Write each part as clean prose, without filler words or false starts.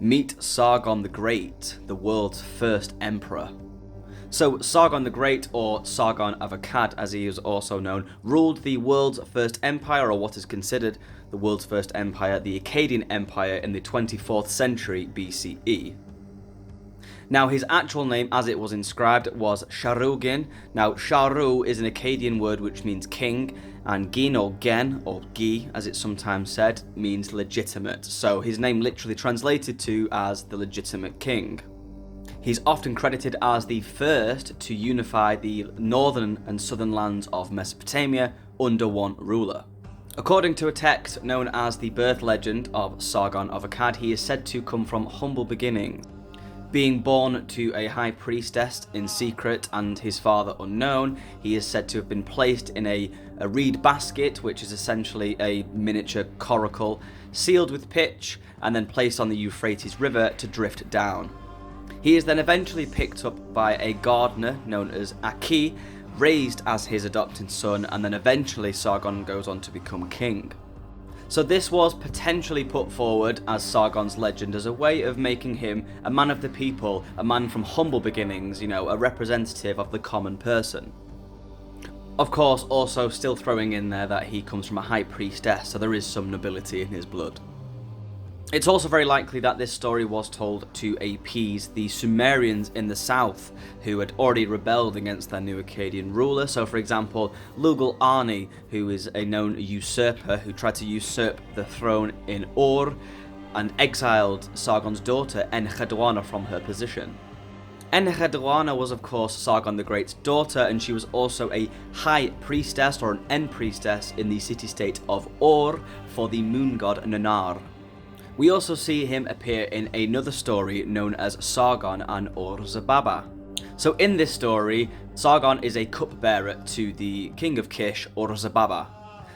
Meet Sargon the Great, the world's first emperor. So Sargon the Great, or Sargon of Akkad as he is also known, ruled the world's first empire, or what is considered the world's first empire, the Akkadian Empire, in the 24th century BCE. Now his actual name as it was inscribed was Sargon. Now Sharu is an Akkadian word which means king, and Gin or Gen or Gi as it's sometimes said means legitimate. So his name literally translated to as the legitimate king. He's often credited as the first to unify the northern and southern lands of Mesopotamia under one ruler. According to a text known as the birth legend of Sargon of Akkad, he is said to come from humble beginnings. Being born to a high priestess in secret and his father unknown, he is said to have been placed in a reed basket, which is essentially a miniature coracle, sealed with pitch, and then placed on the Euphrates River to drift down. He is then eventually picked up by a gardener known as Aki, raised as his adopted son, and then eventually Sargon goes on to become king. So this was potentially put forward as Sargon's legend as a way of making him a man of the people, a man from humble beginnings, a representative of the common person. Of course, also still throwing in there that he comes from a high priestess, so there is some nobility in his blood. It's also very likely that this story was told to appease the Sumerians in the south, who had already rebelled against their new Akkadian ruler. So for example, Lugal-Ani, who is a known usurper who tried to usurp the throne in Ur and exiled Sargon's daughter Enchedwana from her position. Enchedwana was of course Sargon the Great's daughter, and she was also a high priestess or an end priestess in the city-state of Ur for the moon god Nannar. We also see him appear in another story known as Sargon and Ur-Zababa. So in this story, Sargon is a cupbearer to the king of Kish, Ur-Zababa.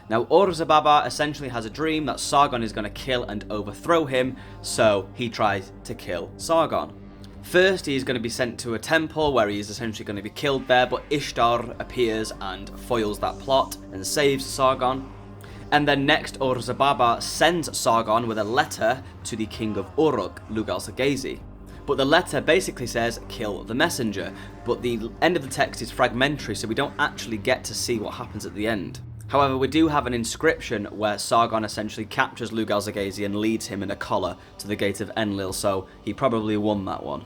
Now Ur-Zababa essentially has a dream that Sargon is going to kill and overthrow him, so he tries to kill Sargon. First, he is going to be sent to a temple where he is essentially going to be killed there, but Ishtar appears and foils that plot and saves Sargon. And then next, Ur-Zababa sends Sargon with a letter to the king of Uruk, Lugal-Sagezi. But the letter basically says, kill the messenger, but the end of the text is fragmentary, so we don't actually get to see what happens at the end. However, we do have an inscription where Sargon essentially captures Lugal-Sagezi and leads him in a collar to the gate of Enlil, so he probably won that one.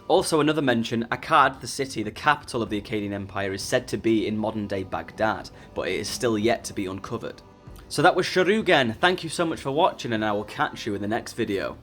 Also another mention, Akkad, the city, the capital of the Akkadian Empire, is said to be in modern-day Baghdad, but it is still yet to be uncovered. So that was Sargon. Thank you so much for watching, and I will catch you in the next video.